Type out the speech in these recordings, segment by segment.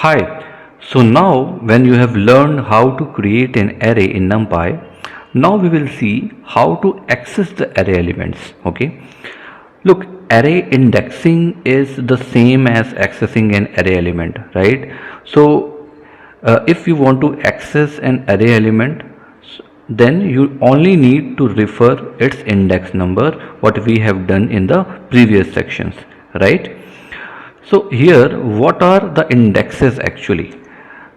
Hi, so now when you have learned how to create an array in Numpy, now we will see how to access the array elements. Okay, look, array indexing is the same as accessing an array element, right? So if you want to access an array element, then you only need to refer its index number, what we have done in the previous sections, right? So here, what are the indexes actually?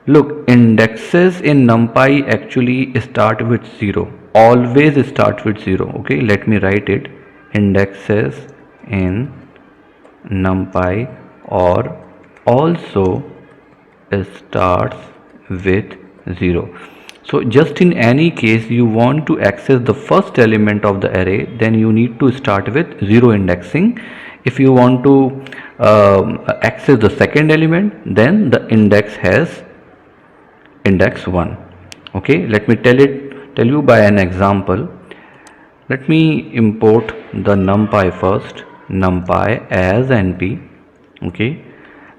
Look, indexes in NumPy actually start with 0. Always start with 0. Okay, let me write it. Indexes in NumPy or also starts with 0. So just in any case you want to access the first element of the array, then you need to start with 0 indexing. If you want to access the second element, then the index has index 1. Okay, let me tell you by an example. Let me import the numpy first, numpy as np. Okay,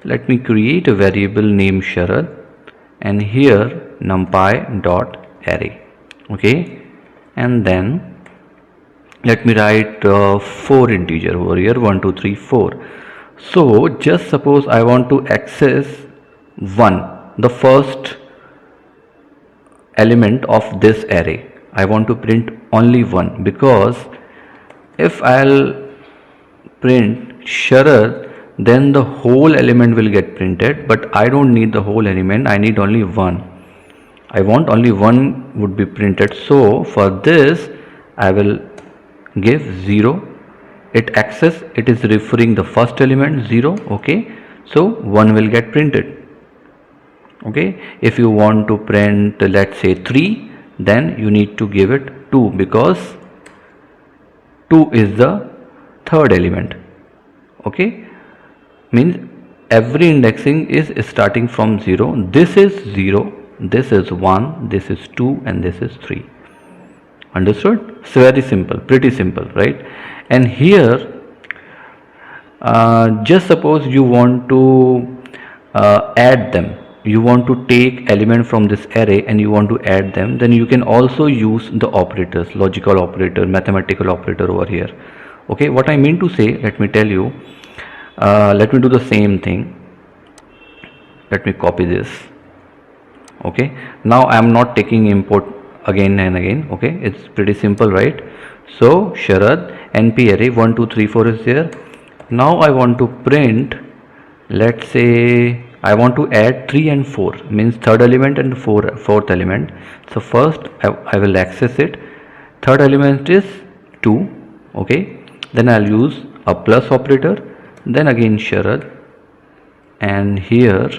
let me create a variable named Sharad and here numpy dot array. Okay, and then let me write 4 integer over here, 1 2 3 4. So just suppose I want to access 1, the first element of this array. I want to print only 1, because if I'll print Sharad, then the whole element will get printed, but I don't need the whole element, I need only 1. I want only 1 would be printed, so for this I will give 0. It access, it is referring the first element 0. Okay, so 1 will get printed. Okay, if you want to print let's say 3, then you need to give it 2, because 2 is the third element. Okay, means every indexing is starting from 0. This is 0, this is 1, this is 2, and this is 3. Understood? It's very simple, pretty simple, right? And here just suppose you want to add them, you want to take element from this array and you want to add them, then you can also use the operators, logical operator, mathematical operator over here. Okay, what I mean to say, let me tell you. Let me do the same thing. Let me copy this. Okay, now I am not taking import again and again. Okay, it's pretty simple, right? So Sharad np array 1 2 3 4 is there. Now I want to print, let's say I want to add 3 and 4, means third element and fourth element. So first I will access it. Third element is 2. Okay, then I'll use a plus operator, then again Sharad, and here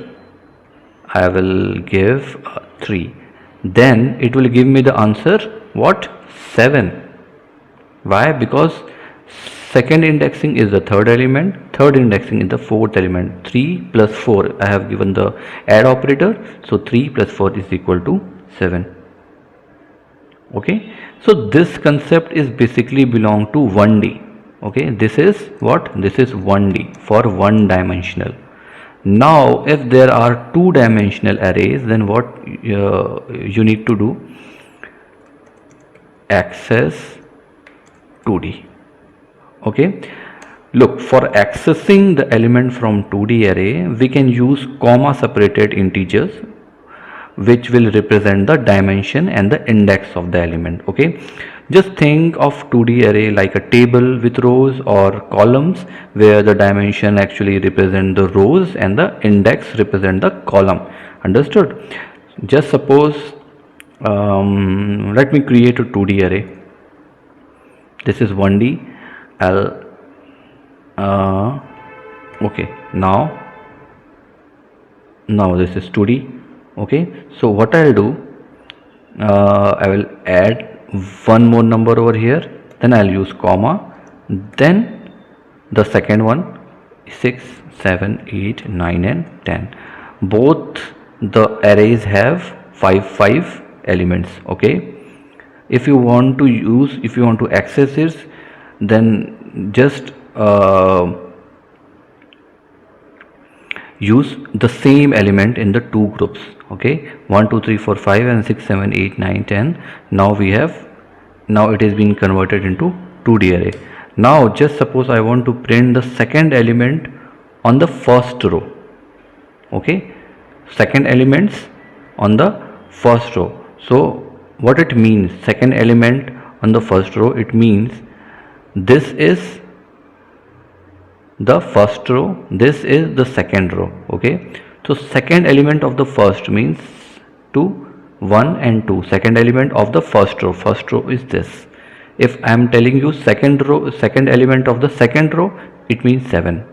I will give 3. Then it will give me the answer, what? 7. Why? Because second indexing is the third element, third indexing is the fourth element. 3 plus 4, I have given the add operator, so 3 plus 4 is equal to 7. Okay, so this concept is basically belong to 1D. Okay, this is what? This is 1D, for one dimensional. Now if there are two dimensional arrays, then what you need to do? Access 2D. Okay, look, for accessing the element from 2D array, we can use comma separated integers which will represent the dimension and the index of the element. Okay, just think of 2D array like a table with rows or columns, where the dimension actually represent the rows and the index represent the column. Understood? Just suppose let me create a 2D array. This is 1D. Okay, now this is 2D. Okay, so what I'll do, I will add one more number over here, then I'll use comma, then the second one, 6 7 8 9 and 10. Both the arrays have 5 elements. Okay, if you want to access it, then just use the same element in the two groups. Okay, 1 2 3 4 5 and 6 7 8 9 10. Now it is being converted into 2D array. Now just suppose I want to print the second element on the first row. Okay, second elements on the first row. So what it means, second element on the first row, it means this is the first row, this is the second row. Okay, so second element of the first means 2 1 and 2. Second element of the first row is this. If I am telling you second element of the second row, it means 7.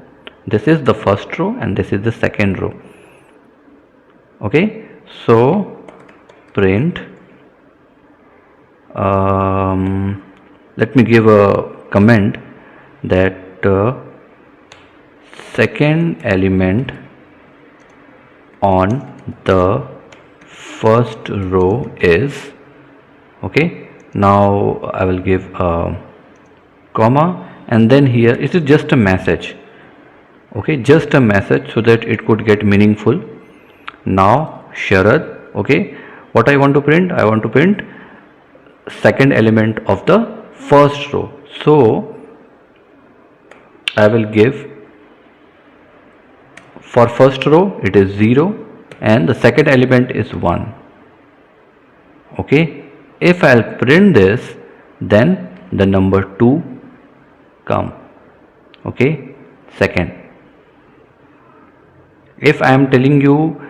This is the first row and this is the second row. Okay, so print, let me give a comment that second element on the first row is, okay, now I will give a comma and then here it is just a message. Okay, just a message so that it could get meaningful. Now Sharad, okay, what I want to print, I want to print second element of the first row. So I will give, for first row it is 0 and the second element is 1. Okay, if I'll print this, then the number 2 come. Okay, second. If I am telling you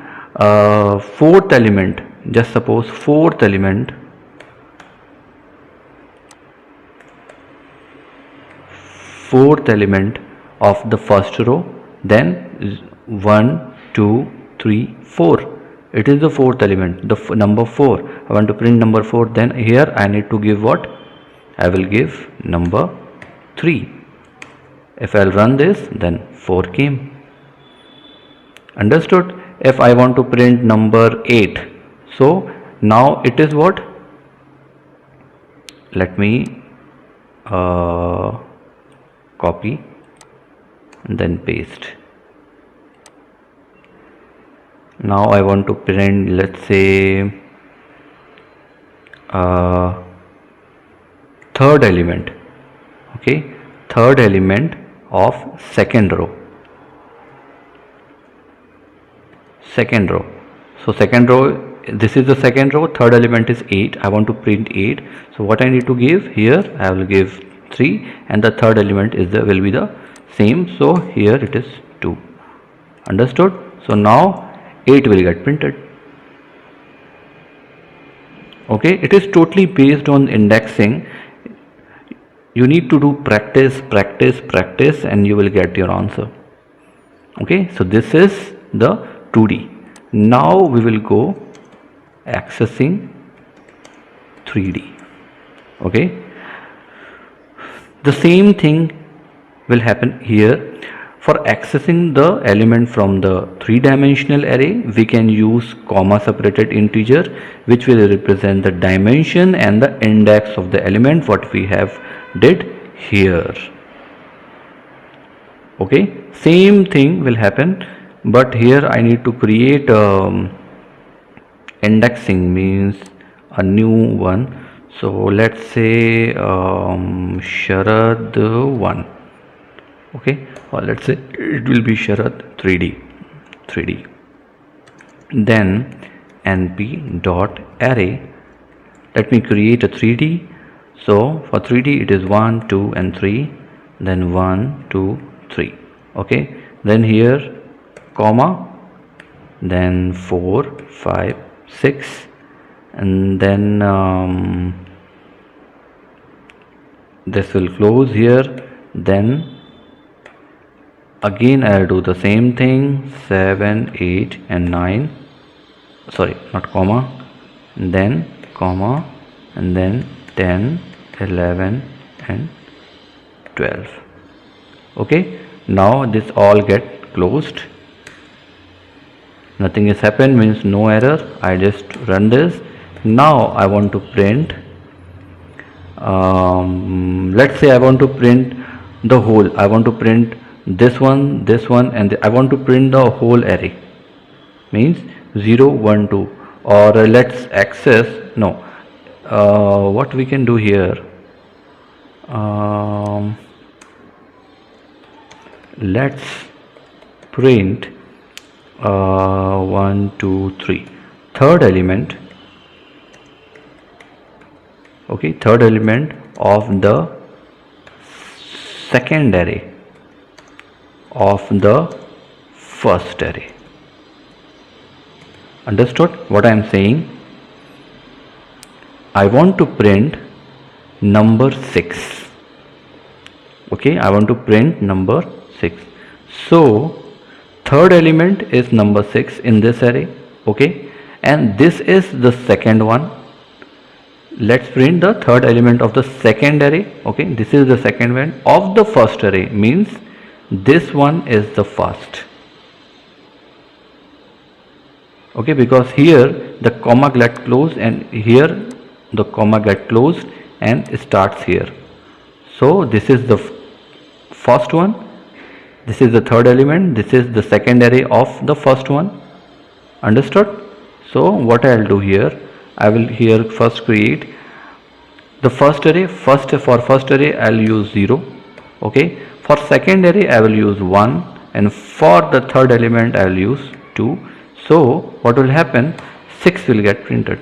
fourth element, just suppose fourth element of the first row, then 1 2 3 4, it is the fourth element, the number 4. I want to print number 4, then here I need to give what? I will give number 3. If I'll run this, then 4 came. Understood? If I want to print number 8, so now it is what? Let me copy and then paste. Now I want to print, let's say third element. Okay, third element of second row. Second row. So second row, this is the second row, third element is 8. I want to print 8. So what I need to give here, I will give 3 and the third element is will be the same. So here it is 2. Understood? So now 8 will get printed. Okay, it is totally based on indexing. You need to do practice and you will get your answer. Okay, so this is the 2D. Now we will go accessing 3D. Okay, the same thing will happen here. For accessing the element from the 3-dimensional array, we can use comma separated integer, which will represent the dimension and the index of the element what we have did here. Okay, same thing will happen, but here I need to create indexing, means a new one. So let's say Sharad 1. Okay, or let's say it will be Sharad 3D. Then np dot array, let me create a 3D. So for 3D it is 1 2 and 3, then 1 2 3. Okay, then here comma, then 4 5 6, and then this will close here. Then again I'll do the same thing, 7 8 and 9, sorry, not comma, and then comma, and then 10 11 and 12. Okay, now this all get closed, nothing has happened, means no error. I just run this. Now I want to print, let's say I want to print the whole, I want to print this one, and I want to print the whole array, means 0 1 2. Or let's access, no, what we can do here, let's print 1 2 3, third element, okay, third element of the second array of the first array. Understood what I am saying? I want to print number 6. Okay, I want to print number 6. So third element is number 6 in this array. Okay, and this is the second one. Let's print the third element of the second array. Okay, this is the second one of the first array, means this one is the first. Okay, because here the comma get closed and here the comma get closed and starts here. So this is the first one, this is the third element, this is the second array of the first one. Understood? So what I'll do here, I will here first create the first array. For first array I'll use 0. Okay, for second array I will use 1, and for the third element I will use 2. So what will happen, 6 will get printed.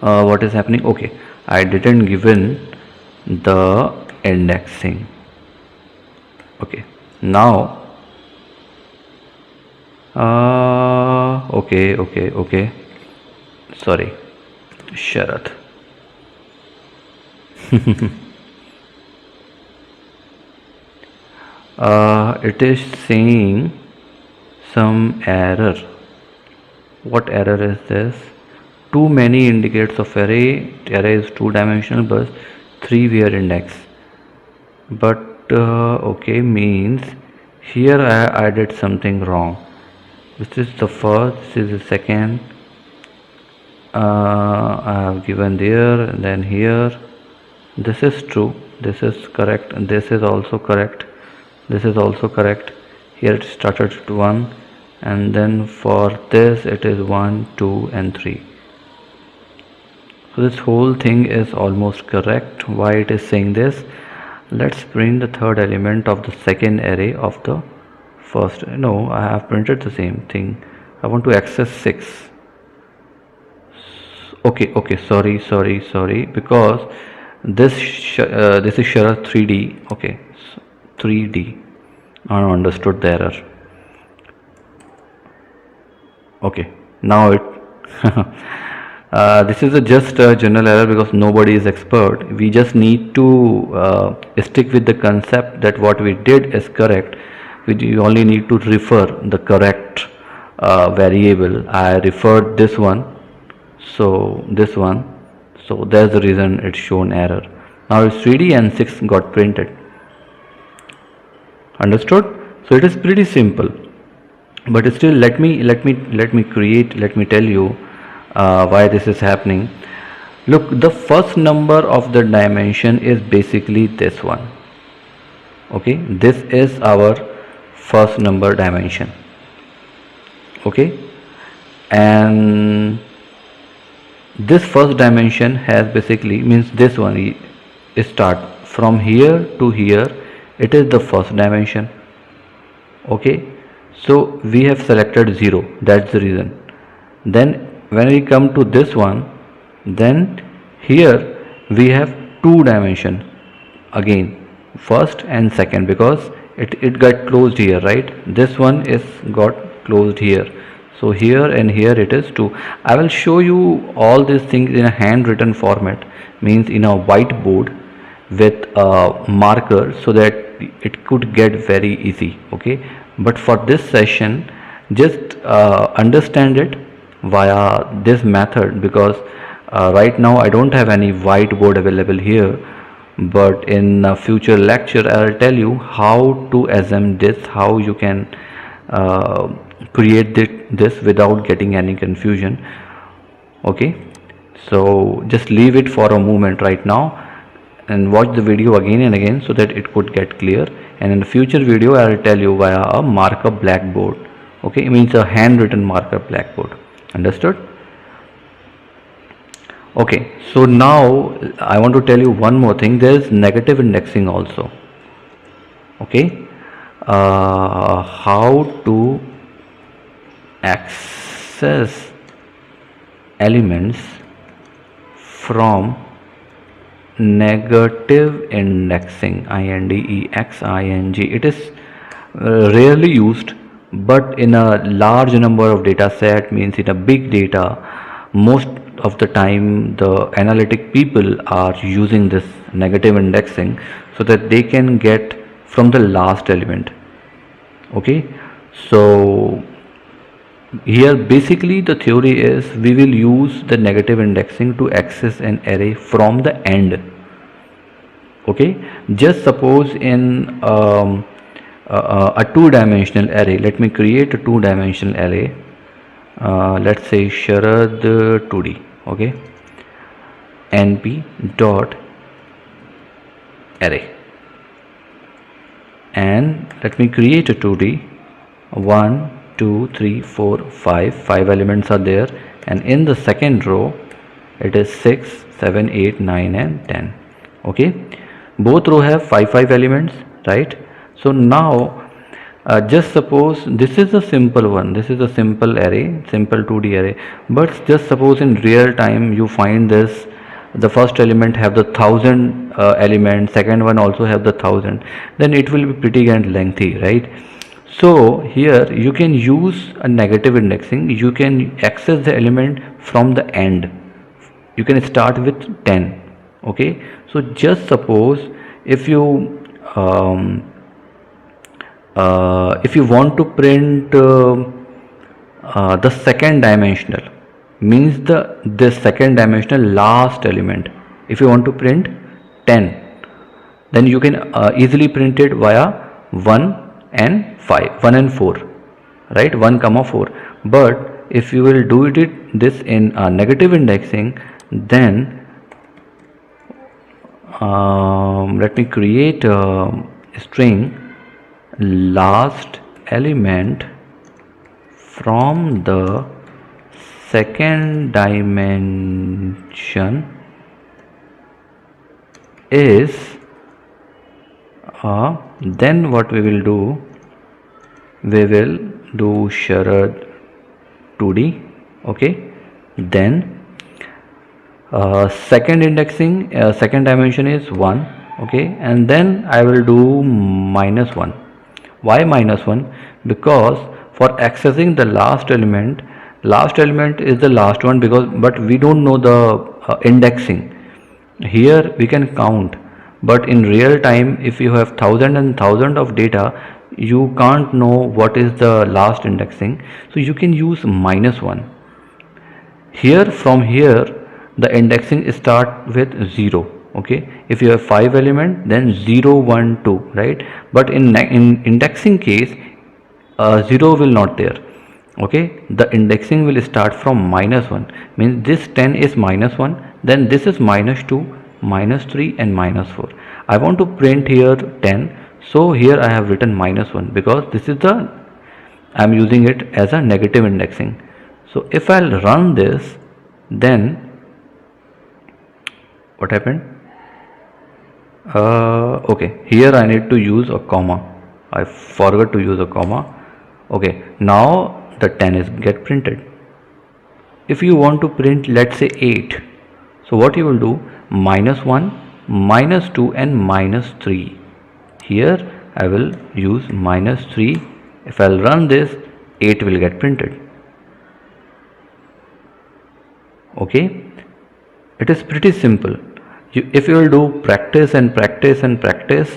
What is happening? Okay, I didn't given the indexing. Okay, now okay, sorry, Sharath. It is saying some error. What error is this? Too many indicates of array. Array is 2-dimensional but 3 were index. But okay, means here I did something wrong. This is the first, this is the second. I have given there, and then here. This is true, this is correct, and this is also correct, this is also correct. Here it started at 1, and then for this it is 1 2 and 3. So this whole thing is almost correct. Why it is saying this? Let's print the third element of the second array of the first. No, I have printed the same thing. I want to access 6. Okay, sorry, because this is Sharath 3D. Okay, so 3D. I understood the error. Okay, now it this is just a general error because nobody is expert. We just need to stick with the concept that what we did is correct. We only need to refer the correct variable. I referred this one, so this one, so that's the reason it's shown error. Now it's 3D and 6 got printed. Understood? So it is pretty simple, but still let me tell you why this is happening. Look, the first number of the dimension is basically this one. Okay, this is our first number dimension. Okay, and this first dimension has basically means this one start from here to here, it is the first dimension. Okay, so we have selected 0, that's the reason. Then when we come to this one, then here we have 2 dimension again, first and second, because it got closed here, right? This one is got closed here, so here and here it is 2. I will show you all these things in a handwritten format, means in a whiteboard with a marker, so that it could get very easy. Okay, but for this session just understand it via this method, because right now I don't have any whiteboard available here, but in a future lecture I will tell you how to assemble this, how you can create this without getting any confusion. Okay, so just leave it for a moment right now and watch the video again and again so that it could get clear. and in the future video I will tell you via a markup blackboard. Okay, it means a handwritten markup blackboard. Understood? Okay, so now I want to tell you one more thing. There is negative indexing also. Okay, how to access elements from negative indexing, indexing. It is rarely used, but in a large number of data set, means in a big data, most of the time the analytic people are using this negative indexing so that they can get from the last element. Okay, so here basically the theory is we will use the negative indexing to access an array from the end. Okay, just suppose in a two-dimensional array, let me create a two-dimensional array. Let's say Sharad 2D. Okay, np dot array, and let me create a 2D. 1 2 3 4 5 elements are there, and in the second row it is 6 7 8 9 and 10. Okay, both row have 5 elements, right? So now just suppose this is a simple one, this is a simple array, simple 2D array, but just suppose in real time you find this, the first element have the 1000 elements, second one also have the 1000, then it will be pretty and lengthy, right? So here you can use a negative indexing. You can access the element from the end. You can start with 10. Okay, so just suppose if you want to print the second dimensional, means the second dimensional last element, if you want to print 10, then you can easily print it via 1 and 5, 1 and 4, right? 1 comma 4. But if you will do this in negative indexing, then let me create a string last element from the second dimension is then what we will do, we will do Sharad 2D. Okay, then second indexing, second dimension is 1. Okay, and then I will do -1. Why -1? Because for accessing the last element is the last one, because but we don't know the indexing. Here we can count, but in real time if you have 1000 and 1000 of data, you can't know what is the last indexing, so you can use -1. Here, from here the indexing start with 0. Okay, if you have 5 element, then 0 1 2, right? But in indexing case 0 will not there. Okay, the indexing will start from -1, means this 10 is -1, then this is -2, -3 and -4. I want to print here 10, so here I have written -1 because this is the, I am using it as a negative indexing. So if I'll run this, then what happened? Okay, here I need to use a comma. I forgot to use a comma. Okay, now the 10 is get printed. If you want to print, let's say 8, so what you will do, -1, -2 and -3. Here I will use -3. If I'll run this, 8 will get printed. Okay, it is pretty simple. If you will do practice and practice and practice,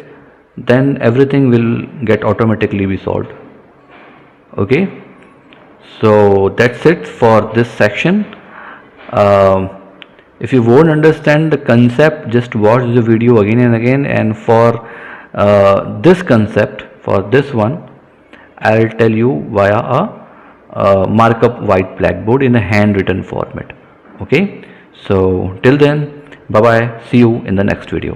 then everything will get automatically be solved. Okay, so that's it for this section. If you won't understand the concept, just watch the video again and again, and for this concept, for this one, I'll tell you via a markup white blackboard in a handwritten format. Okay, so till then, bye bye, see you in the next video.